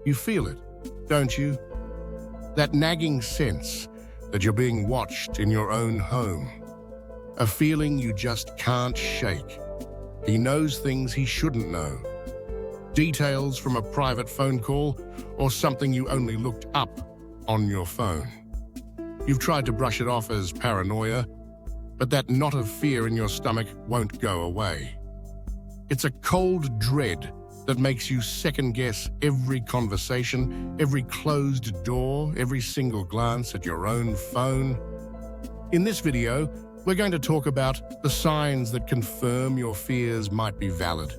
You feel it, don't you? That nagging sense that you're being watched in your own home. A feeling you just can't shake. He knows things he shouldn't know. Details from a private phone call or something you only looked up on your phone. You've tried to brush it off as paranoia, but that knot of fear in your stomach won't go away. It's a cold dread that makes you second-guess every conversation, every closed door, every single glance at your own phone. In this video, we're going to talk about the signs that confirm your fears might be valid.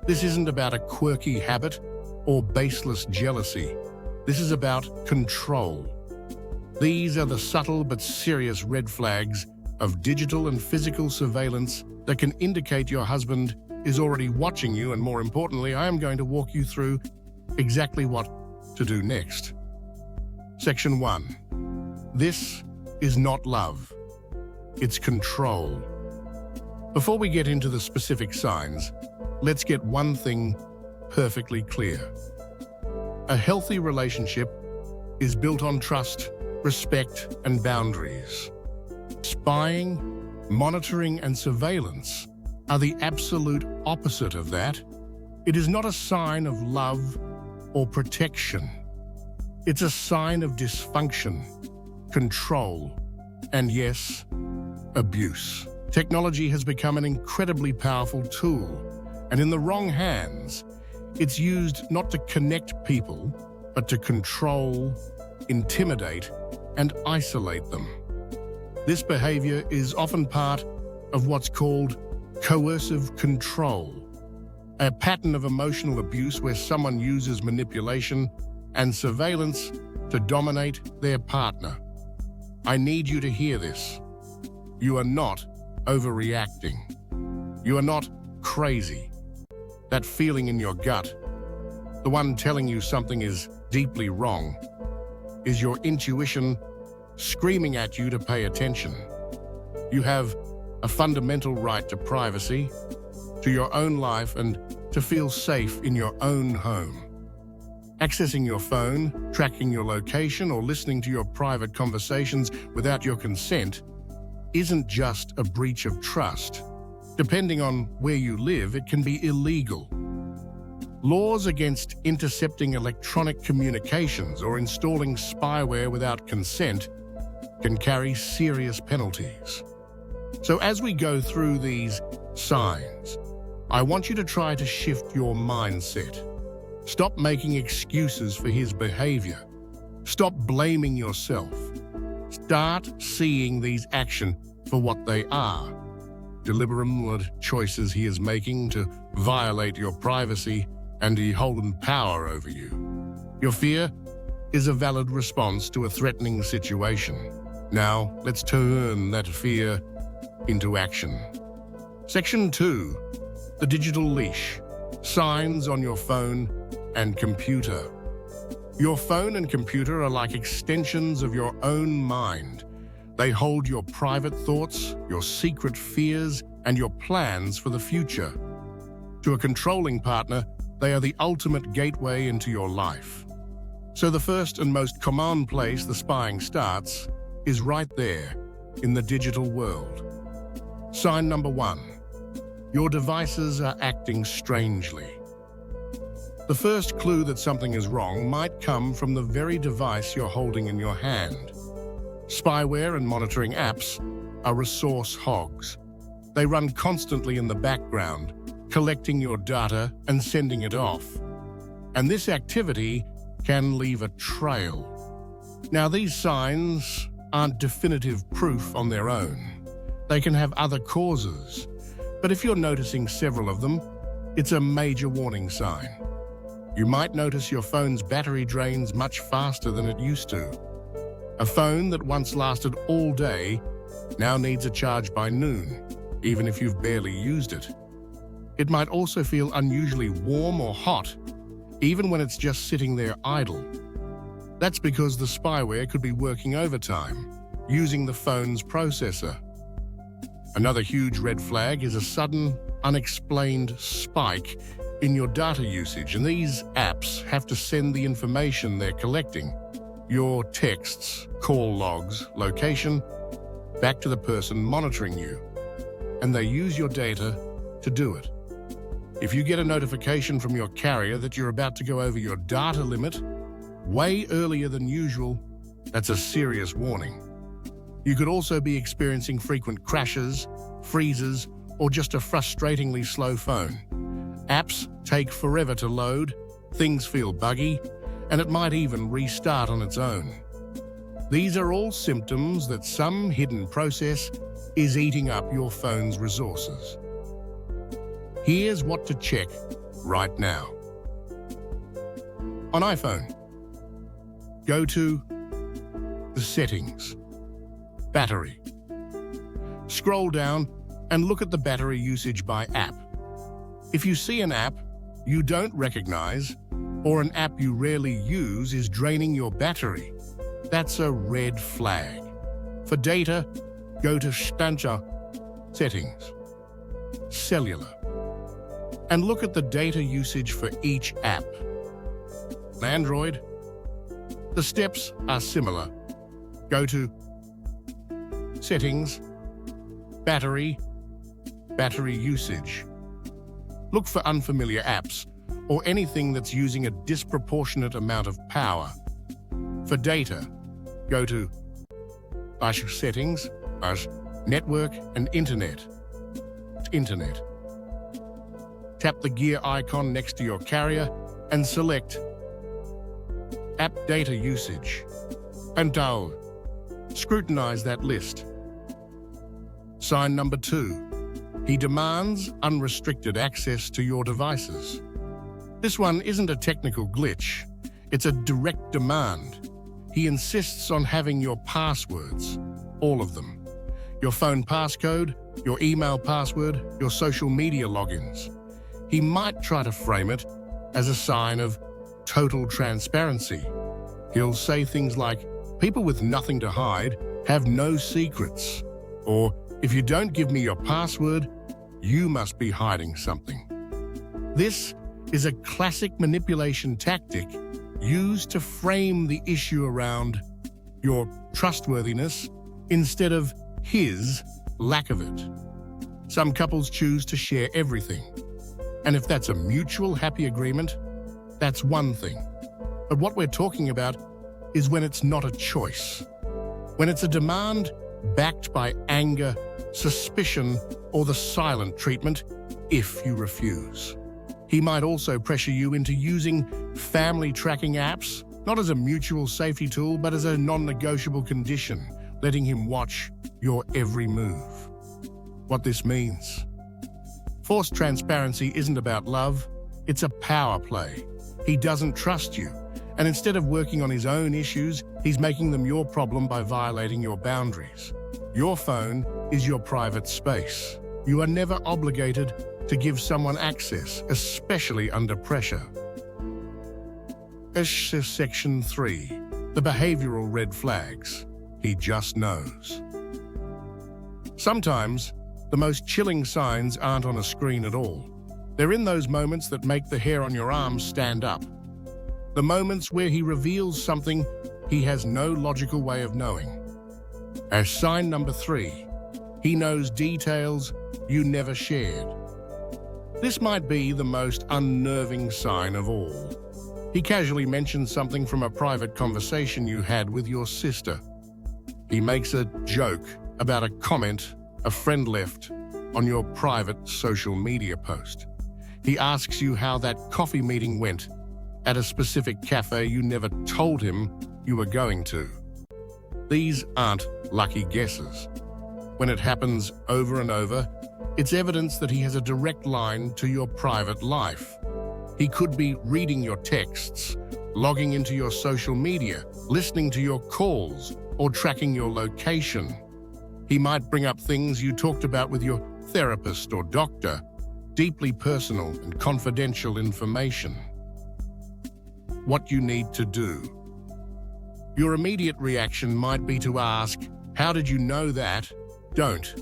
This isn't about a quirky habit or baseless jealousy. This is about control. These are the subtle but serious red flags of digital and physical surveillance that can indicate your husband is already watching you, and more importantly, I am going to walk you through exactly what to do next. Section 1. This is not love. It's control. Before we get into the specific signs, let's get one thing perfectly clear. A healthy relationship is built on trust, respect, and boundaries. Spying, monitoring, and surveillance are the absolute opposite of that. It is not a sign of love or protection. It's a sign of dysfunction, control, and yes, abuse. Technology has become an incredibly powerful tool, and in the wrong hands, it's used not to connect people, but to control, intimidate, and isolate them. This behavior is often part of what's called coercive control, a pattern of emotional abuse where someone uses manipulation and surveillance to dominate their partner. I need you to hear this. You are not overreacting. You are not crazy. That feeling in your gut, the one telling you something is deeply wrong, is your intuition screaming at you to pay attention. You have a fundamental right to privacy, to your own life, and to feel safe in your own home. Accessing your phone, tracking your location, or listening to your private conversations without your consent isn't just a breach of trust. Depending on where you live, it can be illegal. Laws against intercepting electronic communications or installing spyware without consent can carry serious penalties. So as we go through these signs, I want you to try to shift your mindset. Stop making excuses for his behavior. Stop blaming yourself. Start seeing these actions for what they are. Deliberate choices he is making to violate your privacy and he holds power over you. Your fear is a valid response to a threatening situation. Now, let's turn that fear into action. Section 2. The digital leash. Signs on your phone and computer. Your phone and computer are like extensions of your own mind. They hold your private thoughts, your secret fears, and your plans for the future. To a controlling partner, they are the ultimate gateway into your life. So the first and most common place the spying starts is right there, in the digital world. Sign number 1. Your devices are acting strangely. The first clue that something is wrong might come from the very device you're holding in your hand. Spyware and monitoring apps are resource hogs. They run constantly in the background, collecting your data and sending it off. And this activity can leave a trail. Now, these signs aren't definitive proof on their own. They can have other causes. But if you're noticing several of them, it's a major warning sign. You might notice your phone's battery drains much faster than it used to. A phone that once lasted all day now needs a charge by noon, even if you've barely used it. It might also feel unusually warm or hot, even when it's just sitting there idle. That's because the spyware could be working overtime, using the phone's processor. Another huge red flag is a sudden, unexplained spike in your data usage, and these apps have to send the information they're collecting, your texts, call logs, location, back to the person monitoring you, and they use your data to do it. If you get a notification from your carrier that you're about to go over your data limit way earlier than usual, that's a serious warning. You could also be experiencing frequent crashes, freezes, or just a frustratingly slow phone. Apps take forever to load, things feel buggy, and it might even restart on its own. These are all symptoms that some hidden process is eating up your phone's resources. Here's what to check right now. On iPhone, go to the settings, battery. Scroll down and look at the battery usage by app. If you see an app you don't recognize or an app you rarely use is draining your battery, that's a red flag. For data, go to Stanza settings, cellular, and look at the data usage for each app. On Android, the steps are similar. Go to settings, battery usage. Look for unfamiliar apps or anything that's using a disproportionate amount of power. For data, go to settings, network and internet. Tap the gear icon next to your carrier and select App Data Usage. And scrutinize that list. Sign number 2. He demands unrestricted access to your devices. This one isn't a technical glitch. It's a direct demand. He insists on having your passwords, all of them. Your phone passcode, your email password, your social media logins. He might try to frame it as a sign of total transparency. He'll say things like, "People with nothing to hide have no secrets," or "If you don't give me your password, you must be hiding something." This is a classic manipulation tactic used to frame the issue around your trustworthiness instead of his lack of it. Some couples choose to share everything. And if that's a mutual happy agreement, that's one thing. But what we're talking about is when it's not a choice. When it's a demand backed by anger, suspicion, or the silent treatment if you refuse. He might also pressure you into using family tracking apps, not as a mutual safety tool, but as a non-negotiable condition, letting him watch your every move. What this means: forced transparency isn't about love, it's a power play. He doesn't trust you, and instead of working on his own issues, he's making them your problem by violating your boundaries. Your phone is your private space. You are never obligated to give someone access, especially under pressure. Section 3. The behavioral red flags. He just knows. Sometimes, the most chilling signs aren't on a screen at all. They're in those moments that make the hair on your arms stand up. The moments where he reveals something he has no logical way of knowing. As sign number 3, he knows details you never shared. This might be the most unnerving sign of all. He casually mentions something from a private conversation you had with your sister. He makes a joke about a comment a friend left on your private social media post. He asks you how that coffee meeting went at a specific cafe you never told him you were going to. These aren't lucky guesses. When it happens over and over, it's evidence that he has a direct line to your private life. He could be reading your texts, logging into your social media, listening to your calls, or tracking your location. He might bring up things you talked about with your therapist or doctor, deeply personal and confidential information. What you need to do. Your immediate reaction might be to ask, "How did you know that?" Don't.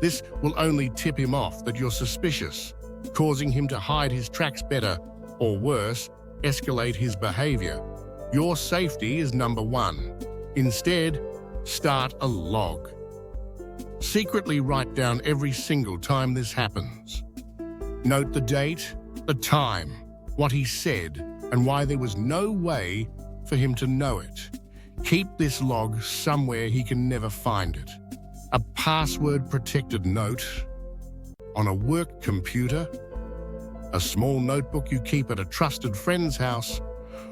This will only tip him off that you're suspicious. causing him to hide his tracks better, or worse, escalate his behavior. Your safety is number one. Instead, start a log. Secretly write down every single time this happens. Note the date, the time, what he said, and why there was no way for him to know it. Keep this log somewhere he can never find it. A password-protected note, on a work computer, a small notebook you keep at a trusted friend's house,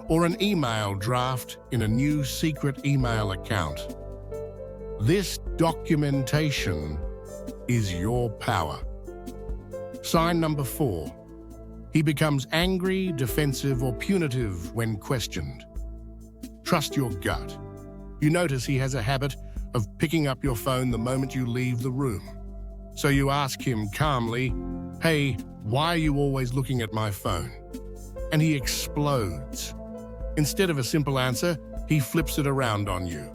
or an email draft in a new secret email account. This documentation is your power. Sign number 4. He becomes angry, defensive, or punitive when questioned. Trust your gut. You notice he has a habit of picking up your phone the moment you leave the room. So you ask him calmly, "Hey, why are you always looking at my phone?" And he explodes. Instead of a simple answer, he flips it around on you.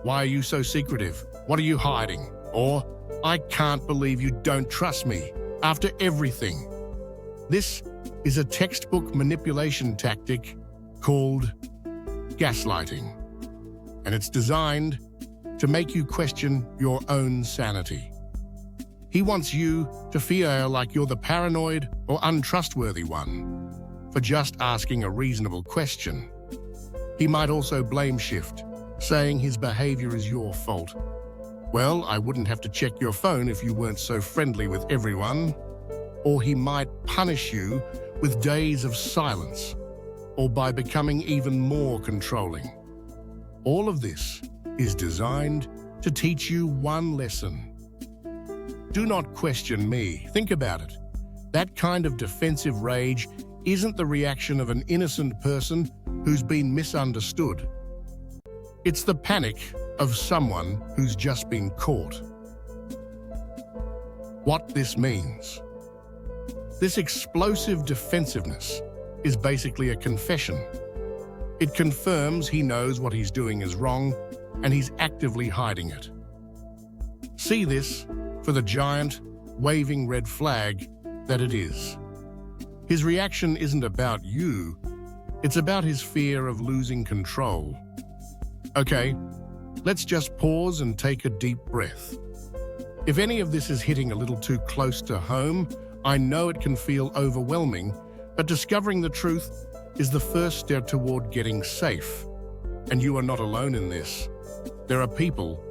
"Why are you so secretive? What are you hiding?" Or, "I can't believe you don't trust me after everything." This is a textbook manipulation tactic called gaslighting, and it's designed to make you question your own sanity. He wants you to feel like you're the paranoid or untrustworthy one for just asking a reasonable question. He might also blame shift, saying his behavior is your fault. "Well, I wouldn't have to check your phone if you weren't so friendly with everyone." Or he might punish you with days of silence, or by becoming even more controlling. All of this is designed to teach you one lesson. Do not question me. Think about it. That kind of defensive rage isn't the reaction of an innocent person who's been misunderstood. It's the panic of someone who's just been caught. What this means. This explosive defensiveness is basically a confession. It confirms he knows what he's doing is wrong, and he's actively hiding it. See this for the giant, waving red flag that it is. His reaction isn't about you, it's about his fear of losing control. Okay, let's just pause and take a deep breath. If any of this is hitting a little too close to home, I know it can feel overwhelming, but discovering the truth is the first step toward getting safe. And you are not alone in this. There are people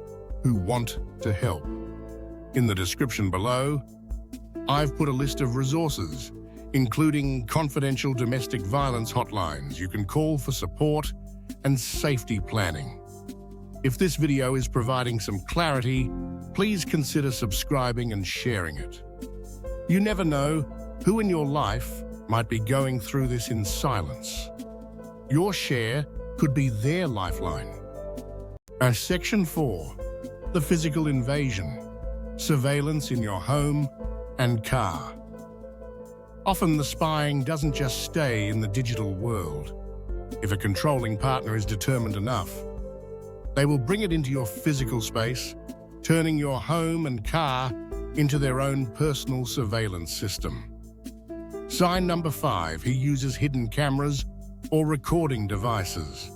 who want to help. In the description below, I've put a list of resources, including confidential domestic violence hotlines you can call for support and safety planning. If this video is providing some clarity, please consider subscribing and sharing it. You never know who in your life might be going through this in silence. Your share could be their lifeline. Section 4. The physical invasion. Surveillance in your home and car. Often the spying doesn't just stay in the digital world. If a controlling partner is determined enough, they will bring it into your physical space, turning your home and car into their own personal surveillance system. Sign number 5, he uses hidden cameras or recording devices.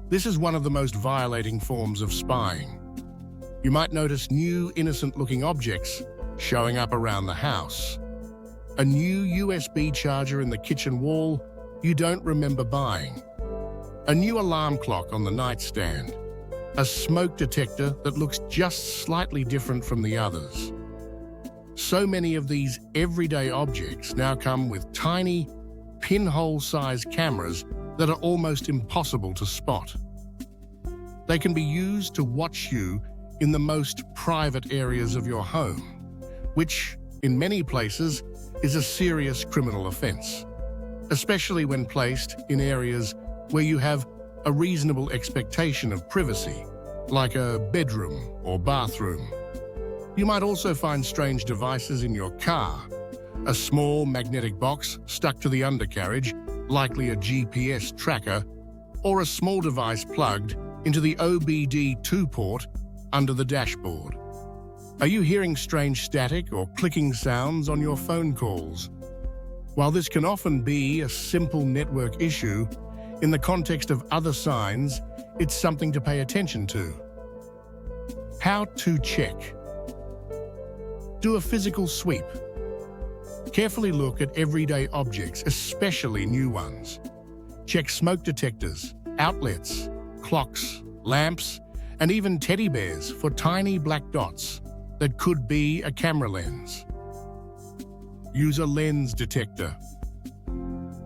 This is one of the most violating forms of spying. You might notice new, innocent-looking objects showing up around the house. A new USB charger in the kitchen wall you don't remember buying. A new alarm clock on the nightstand. A smoke detector that looks just slightly different from the others. So many of these everyday objects now come with tiny, pinhole-sized cameras that are almost impossible to spot. They can be used to watch you in the most private areas of your home, which, in many places, is a serious criminal offense, especially when placed in areas where you have a reasonable expectation of privacy, like a bedroom or bathroom. You might also find strange devices in your car, a small magnetic box stuck to the undercarriage, likely a GPS tracker, or a small device plugged into the OBD2 port under the dashboard. Are you hearing strange static or clicking sounds on your phone calls? While this can often be a simple network issue, in the context of other signs, it's something to pay attention to. How to check. Do a physical sweep. Carefully look at everyday objects, especially new ones. Check smoke detectors, outlets, clocks, lamps, and even teddy bears for tiny black dots that could be a camera lens. Use a lens detector.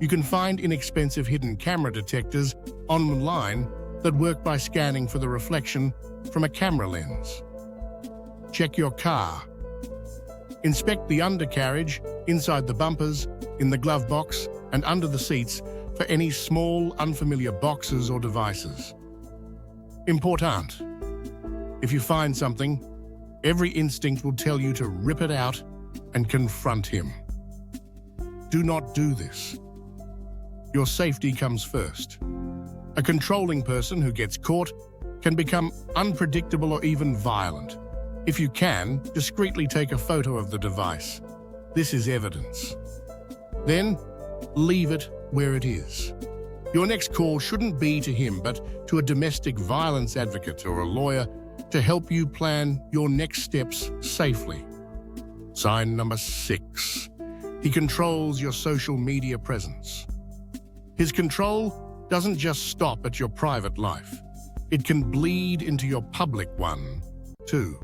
You can find inexpensive hidden camera detectors online that work by scanning for the reflection from a camera lens. Check your car. Inspect the undercarriage, inside the bumpers, in the glove box, and under the seats for any small, unfamiliar boxes or devices. Important. If you find something, every instinct will tell you to rip it out and confront him. Do not do this. Your safety comes first. A controlling person who gets caught can become unpredictable or even violent. If you can, discreetly take a photo of the device. This is evidence. Then, leave it where it is. Your next call shouldn't be to him, but to a domestic violence advocate or a lawyer to help you plan your next steps safely. Sign number 6. He controls your social media presence. His control doesn't just stop at your private life. It can bleed into your public one, too.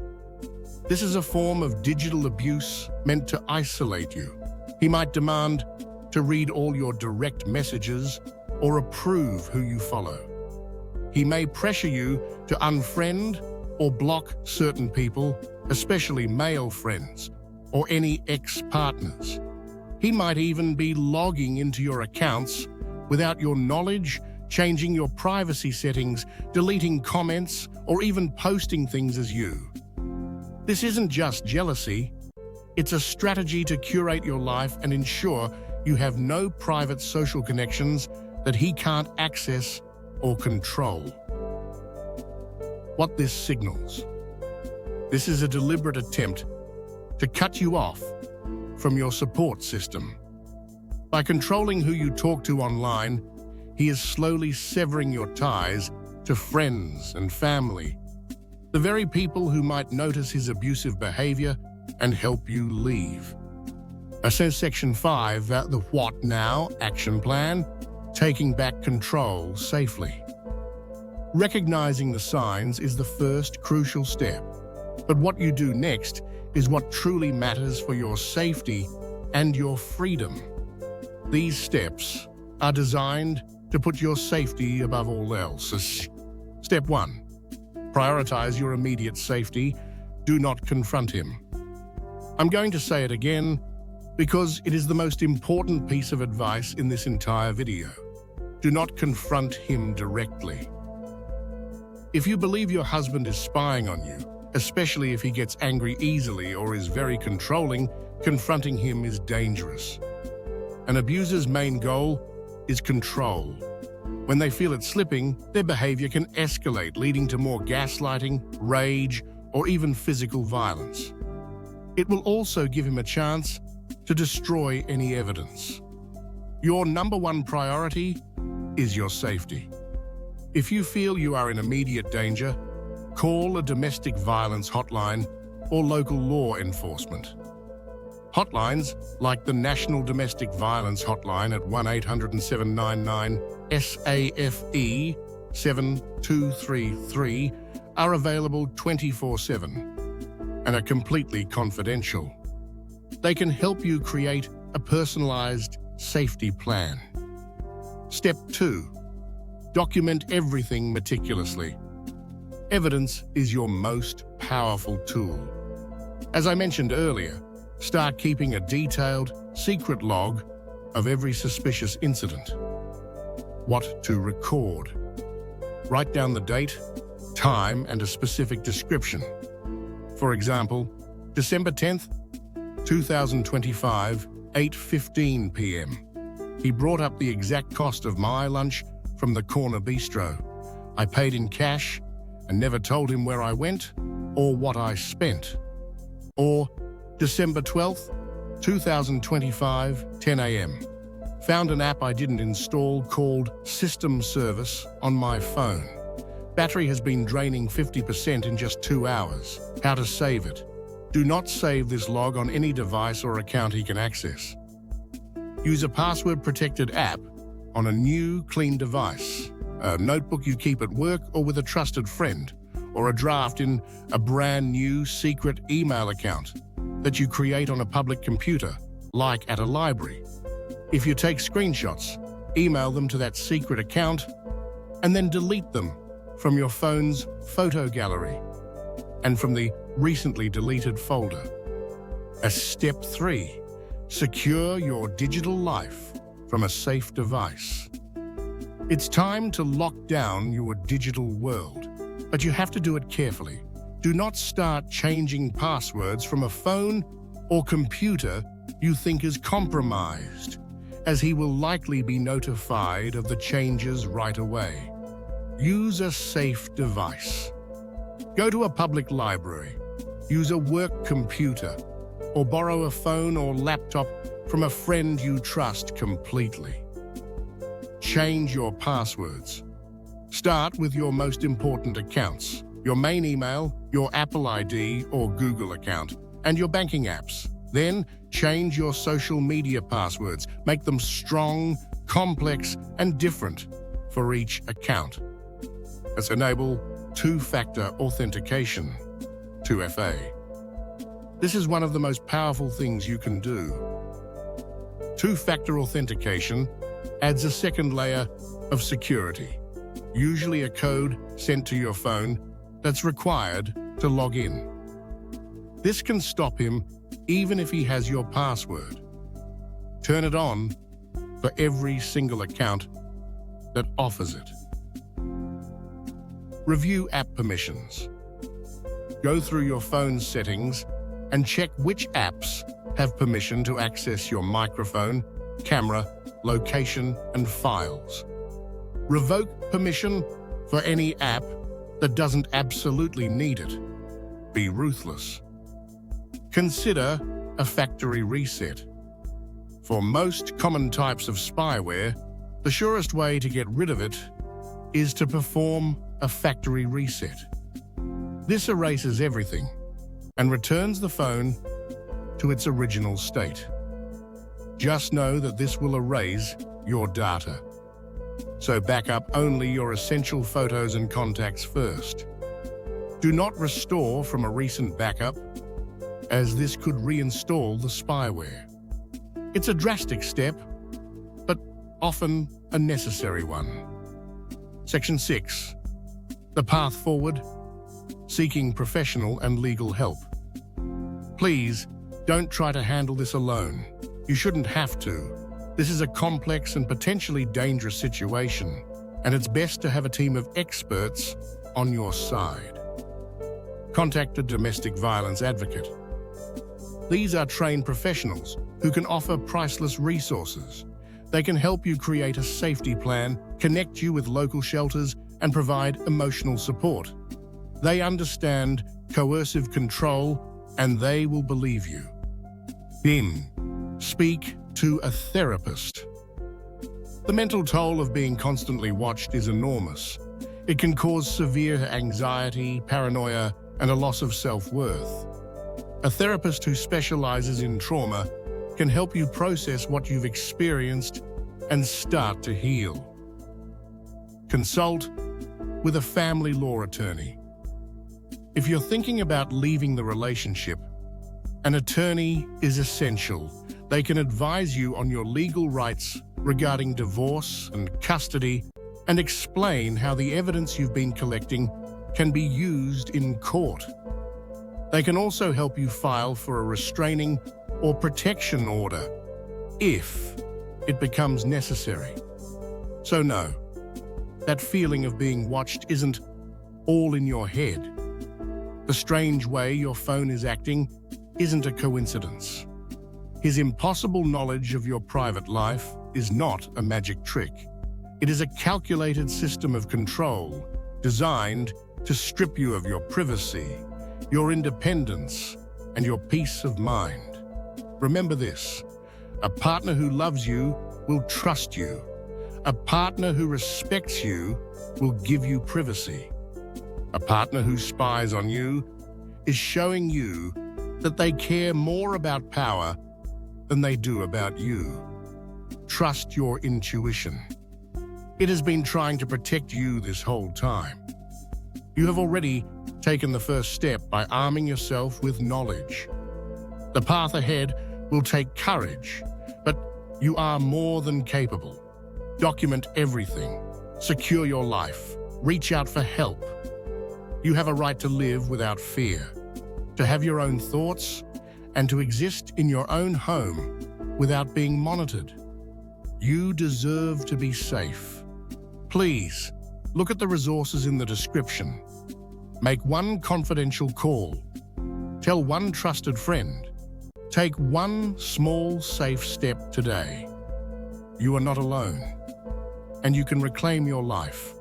This is a form of digital abuse meant to isolate you. He might demand to read all your direct messages or approve who you follow. He may pressure you to unfriend or block certain people, especially male friends or any ex-partners. He might even be logging into your accounts without your knowledge, changing your privacy settings, deleting comments, or even posting things as you. This isn't just jealousy, it's a strategy to curate your life and ensure you have no private social connections that he can't access or control. What this signals. This is a deliberate attempt to cut you off from your support system. By controlling who you talk to online, he is slowly severing your ties to friends and family, the very people who might notice his abusive behavior and help you leave. Section 5, the What Now action plan, taking back control safely. Recognizing the signs is the first crucial step, but what you do next is what truly matters for your safety and your freedom. These steps are designed to put your safety above all else. Step 1. Prioritize your immediate safety. Do not confront him. I'm going to say it again because it is the most important piece of advice in this entire video. Do not confront him directly. If you believe your husband is spying on you, especially if he gets angry easily or is very controlling, confronting him is dangerous. An abuser's main goal is control. When they feel it slipping, their behavior can escalate, leading to more gaslighting, rage, or even physical violence. It will also give him a chance to destroy any evidence. Your number one priority is your safety. If you feel you are in immediate danger, call a domestic violence hotline or local law enforcement. Hotlines like the National Domestic Violence Hotline at 1-800-799-SAFE 7233 are available 24/7 and are completely confidential. They can help you create a personalized safety plan. Step 2. Document everything meticulously. Evidence is your most powerful tool. As I mentioned earlier, start keeping a detailed, secret log of every suspicious incident. What to record. Write down the date, time, and a specific description. For example, December 10th, 2025, 8:15 p.m. He brought up the exact cost of my lunch from the corner bistro. I paid in cash and never told him where I went or what I spent. Or December 12th, 2025, 10 a.m. Found an app I didn't install called System Service on my phone. Battery has been draining 50% in just 2 hours. How to save it? Do not save this log on any device or account he can access. Use a password-protected app on a new, clean device, a notebook you keep at work or with a trusted friend, or a draft in a brand new secret email account that you create on a public computer, like at a library. If you take screenshots, email them to that secret account and then delete them from your phone's photo gallery and from the recently deleted folder. As step 3, secure your digital life from a safe device. It's time to lock down your digital world, but you have to do it carefully. Do not start changing passwords from a phone or computer you think is compromised, as he will likely be notified of the changes right away. Use a safe device. Go to a public library, use a work computer, or borrow a phone or laptop from a friend you trust completely. Change your passwords. Start with your most important accounts, your main email, your Apple ID or Google account, and your banking apps. Then change your social media passwords. Make them strong, complex, and different for each account. Let's enable two-factor authentication, 2FA. This is one of the most powerful things you can do. Two-factor authentication adds a second layer of security, usually a code sent to your phone that's required to log in. This can stop him even if he has your password. Turn it on for every single account that offers it. Review app permissions. Go through your phone's settings and check which apps have permission to access your microphone, camera, location, and files. Revoke permission for any app that doesn't absolutely need it. Be ruthless. Consider a factory reset. For most common types of spyware, the surest way to get rid of it is to perform a factory reset. This erases everything and returns the phone to its original state. Just know that this will erase your data. So back up only your essential photos and contacts first. Do not restore from a recent backup, as this could reinstall the spyware. It's a drastic step, but often a necessary one. Section 6. The path forward, seeking professional and legal help. Please, don't try to handle this alone. You shouldn't have to. This is a complex and potentially dangerous situation, and it's best to have a team of experts on your side. Contact a domestic violence advocate. These are trained professionals who can offer priceless resources. They can help you create a safety plan, connect you with local shelters, and provide emotional support. They understand coercive control, and they will believe you. Then, speak to a therapist. The mental toll of being constantly watched is enormous. It can cause severe anxiety, paranoia, and a loss of self-worth. A therapist who specializes in trauma can help you process what you've experienced and start to heal. Consult with a family law attorney. If you're thinking about leaving the relationship, an attorney is essential. They can advise you on your legal rights regarding divorce and custody and explain how the evidence you've been collecting can be used in court. They can also help you file for a restraining or protection order if it becomes necessary. So no, that feeling of being watched isn't all in your head. The strange way your phone is acting isn't a coincidence. His impossible knowledge of your private life is not a magic trick. It is a calculated system of control designed to strip you of your privacy, your independence, and your peace of mind. Remember this: a partner who loves you will trust you. A partner who respects you will give you privacy. A partner who spies on you is showing you that they care more about power than they do about you. Trust your intuition. It has been trying to protect you this whole time. You have already taken the first step by arming yourself with knowledge. The path ahead will take courage, but you are more than capable. Document everything. Secure your life. Reach out for help. You have a right to live without fear, to have your own thoughts, and to exist in your own home without being monitored. You deserve to be safe. Please, look at the resources in the description. Make one confidential call. Tell one trusted friend. Take one small, safe step today. You are not alone, and you can reclaim your life.